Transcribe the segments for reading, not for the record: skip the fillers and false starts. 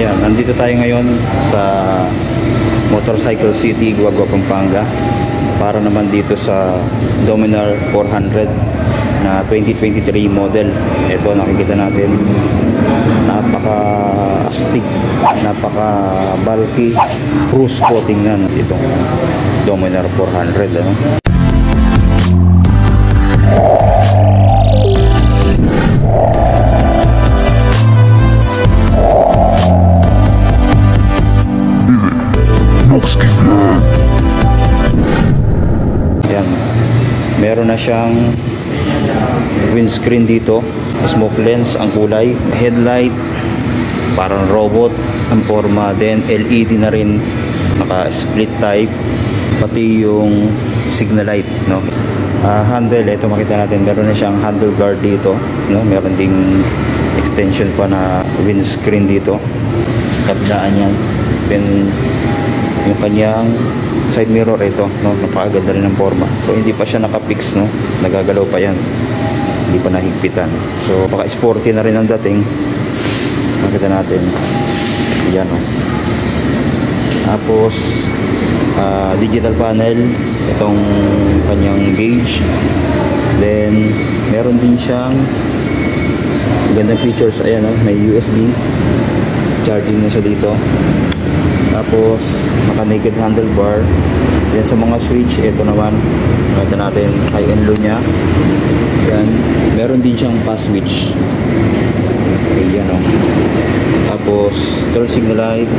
Ayan, nandito tayo ngayon sa Motorcycle City, Guagua, Pampanga, para naman dito sa Dominar 400 na 2023 model. Ito nakikita natin, napaka-astig, napaka-bulky, cruise po tingnan itong Dominar 400, ano? Ayan, meron na siyang windscreen dito, smoke lens ang kulay, headlight parang robot ang forma, then LED na rin, naka split type, pati yung signal light, no? Handle, ito makita natin, meron na siyang handle guard dito, no? Meron ding extension pa na windscreen dito, kabilaan yan. Then yung kanyang side mirror, ito, no? Napakaganda rin ang forma. So hindi pa siya nakapix, no? Nagagalaw pa yan, hindi pa nahigpitan. So baka sporty na rin ang dating. Makita natin yan, no? Tapos digital panel, itong kanyang gauge. Then meron din siyang magandang features, ayan, no? May USB charging na siya dito. Tapos naka naked handlebar. Yan sa mga switch, ito naman nakita natin high and low nya. Yan, meron din siyang pass switch. Ayan, o. Tapos turn signal light,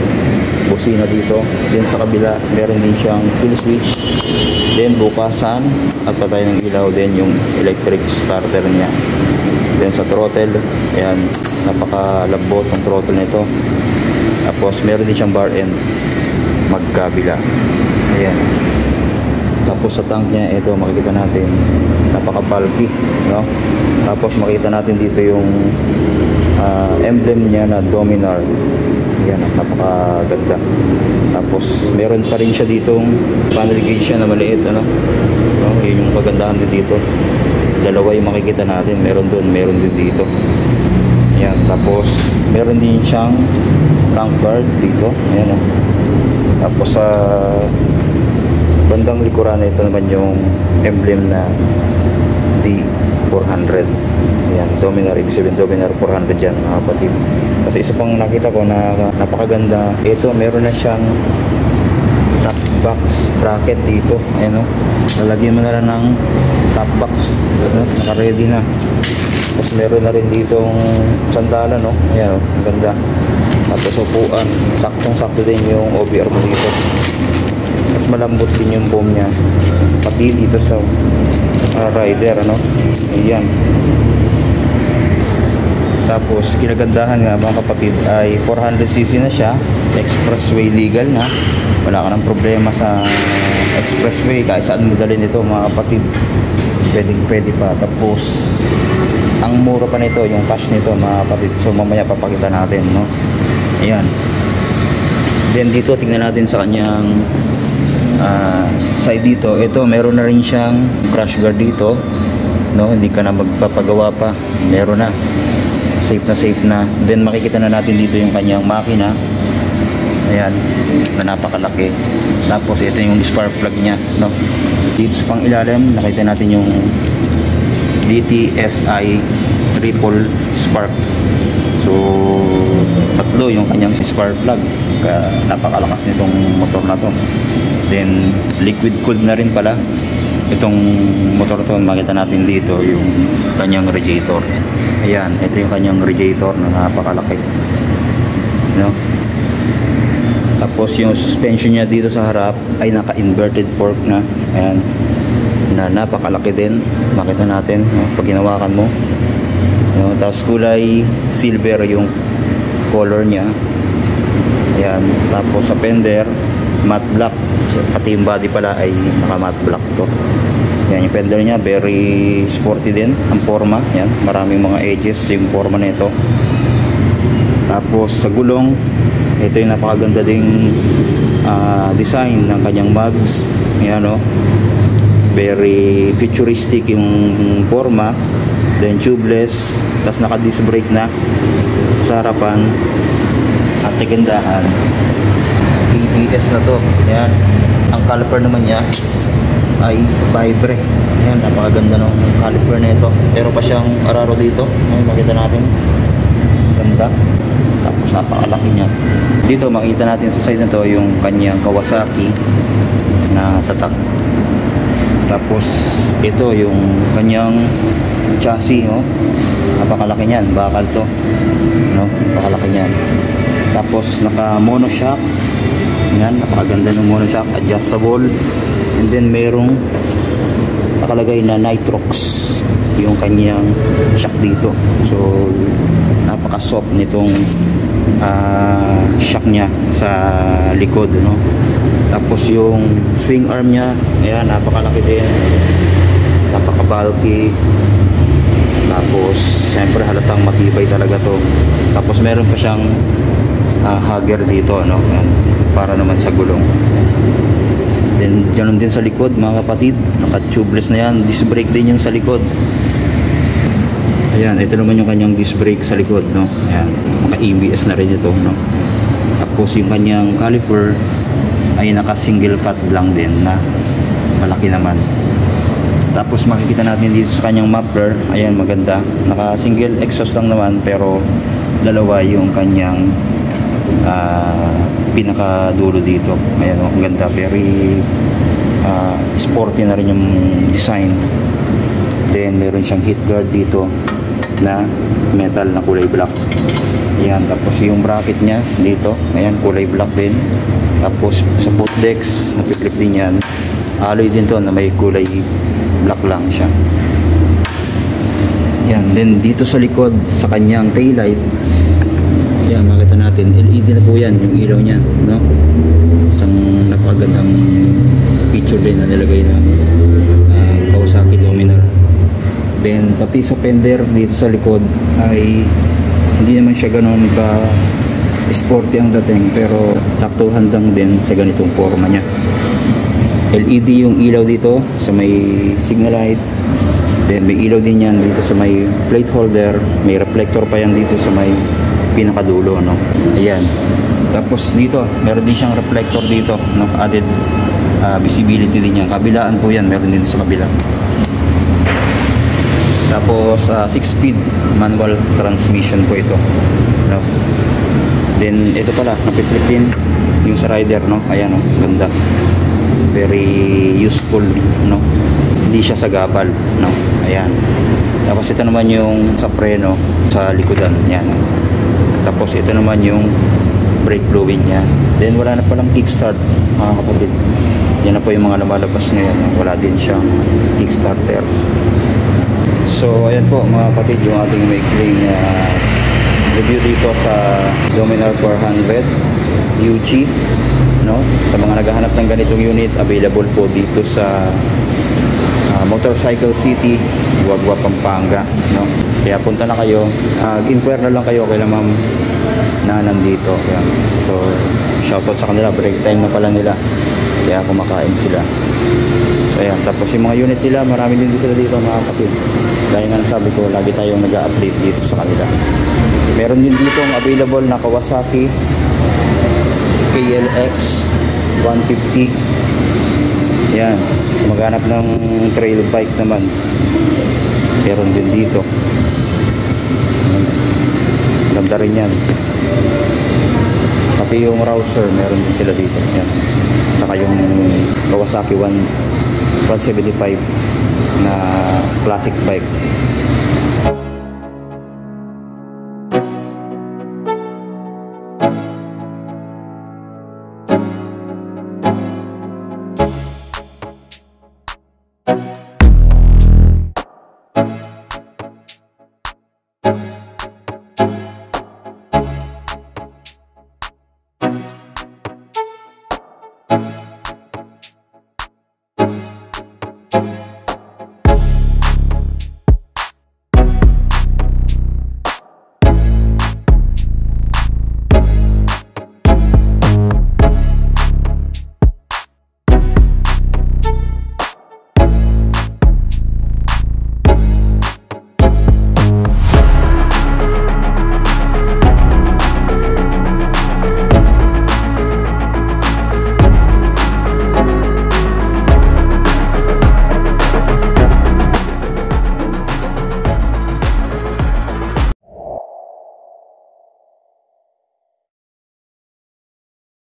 busina dito. Then sa kabila meron din siyang kill switch, then bukasan at patay ng ilaw, then yung electric starter nya. Then sa throttle, ayan, napaka-lambot ng throttle nito. Tapos meron din siyang bar end magkabila. Ayan. Tapos sa tank niya, ito makikita natin, napaka-bulky, no? Tapos makita natin dito yung emblem niya na Dominar. Ayan, napakaganda. Tapos meron pa rin siya ditong panel gauge siya na maliit, ano? No? Yun yung kagandahan din dito. Dalawa yung makikita natin, meron doon, meron din dito. Ayan, tapos meron din siyang tank guard dito. Ayan, oh. Tapos sa bandang likuran, ito naman yung emblem na D400. Ayan, Dominar, ibig sabihin Dominar 400 yan, mga kapatid. Kasi isa pang nakita ko na napakaganda, ito meron na siyang top box bracket dito. Ayan, oh. Lalagyan mo na lang ng top box, naka-ready na. Tapos meron na rin ditong sandalan, no? Ayan, oh, ganda. Tapos upuan, saktong-sakto din yung OBR mo dito. Tapos malambot din yung foam nya, pati dito sa rider, ano? Ayan. Tapos kinagandahan nga, mga kapatid, ay 400cc na siya, expressway legal na. Wala ka ng problema sa expressway, kahit saan mo dalhin ito, mga kapatid, pwede pa. Tapos ang mura pa nito, yung cash nito, mga kapatid. So mamaya papakita natin, no? Ayan. Then dito tingnan natin sa kanyang side dito. Ito meron na rin siyang crash guard dito, no? Hindi ka na magpapagawa pa, meron na, safe na. Then makikita na natin dito yung kanyang makina. Ayan, na napakalaki. Tapos ito yung spark plug nya, no? Dito sa pang ilalim nakita natin yung DTSI triple spark. So tatlo yung kanyang spark plug. Napakalakas nitong motor na to. Then liquid cooled na rin pala itong motor to. Makita natin dito yung kanyang radiator. Ayan, ito yung kanyang radiator na napakalaki, no? Tapos yung suspension niya dito sa harap ay naka-inverted fork na. Ayan, na napakalaki din. Makita natin, no? Pag hinawakan mo, no? Tapos kulay silver yung color niya. Ayan. Tapos sa fender, matte black. Pati yung body pala ay naka matte black to. Ayan, yung fender niya very sporty din ang forma. Ayan, maraming mga edges yung forma nito. Tapos sa gulong, ito yung napakaganda ding design ng kanyang mags. Ayan, oh. Very futuristic yung forma. Then tubeless, tapos naka disc brake na sa harapan. At kagandahan, ABS na to. Ayan. Ang caliper naman niya ay Vibre. Ayan, napakaganda ng caliper na ito. Pero pa siyang araro dito. Ayan, makita natin. Ganda. Tapos napakalaki niya. Dito makita natin sa side na to yung kanyang Kawasaki na tatak. Tapos ito yung kanyang chassis, oh. Napakalaki niyan, bakal to, no? Napakalaki niyan. Tapos naka monoshock. Yan, napakaganda ng monoshock, adjustable. And then merong nakalagay na Nitrox yung kanyang shock dito. So napaka-soft nitong shock niya sa likod, no? Tapos yung swing arm niya, ayan, napakalaki din, napaka-bulky. Tapos siyempre halatang matibay talaga to. Tapos meron pa siyang hugger dito, no? Ayan, para naman sa gulong. Then ganoon din sa likod, mga kapatid, naka-tubeless na yan. Disc brake din yung sa likod. Ayan, ito naman yung kanyang disc brake sa likod, no? Ayan, naka-ABS na rin ito, no? Tapos yung kanyang caliper ay naka-single cut lang din na malaki naman. Tapos makikita natin dito sa kanyang muffler, ayan, maganda. Naka-single exhaust lang naman, pero dalawa yung kanyang pinakadulo dito. Ayan, ang ganda, very sporty na rin yung design. Then meron siyang heat guard dito na metal na kulay black. Ayan, tapos yung bracket niya dito, ayan, kulay black din. Tapos sa foot decks, napiflip din yan. Alloy din to na may kulay black lang siya. Yan, then dito sa likod sa kanyang taillight, yan, makita natin LED na po yan, yung ilaw niya, no? Isang napakagandang picture din na nilagay ng Kawasaki Dominar. Then pati sa fender dito sa likod ay hindi naman siya ganoon ka sporty ang dating, pero saktuhan lang din sa ganitong forma niya. LED yung ilaw dito sa may signal light. Then may ilaw din yan dito sa may plate holder. May reflector pa yan dito sa may pinakadulo, no? Ayan. Tapos dito, meron din siyang reflector dito, no? Added visibility din yan. Kabilaan po yan, meron dito sa kabila. Tapos 6-speed manual transmission po ito, no? Then ito pala, napiflip din yung sa rider, no? Ayan, no? Ganda. Very useful, no? Hindi siya sagabal, no? Ayan. Tapos ito naman yung sa preno sa likodan, yan. Tapos ito naman yung brake fluid niya. Then wala na palang kickstart, mga kapatid. Yan na po yung mga lumalabas ngayon. Wala din siyang kickstarter. So ayan po, mga kapatid, yung ating maikling review dito sa Dominar 400 UG, no? Sa mga naghahanap ng ganitong unit, available po dito sa Motorcycle City, Guagua, Pampanga, no? Kaya punta na kayo, inquire na lang kayo kay Ma'am na nandito. Ayan. So shoutout sa kanila, break time na pala nila, kaya kumakain sila. Ayan, tapos yung mga unit nila, marami din sila dito, mga kapatid. Dahil nga sabi ko, lagi tayong nag-update dito sa kanila. Meron din dito ang available na Kawasaki KLX 150. Yan, so maghanap ng trail bike naman, meron din dito. Ganda rin yan. Pati yung Rouser, meron din sila dito. Yan. Saka yung Kawasaki 175 na classic bike.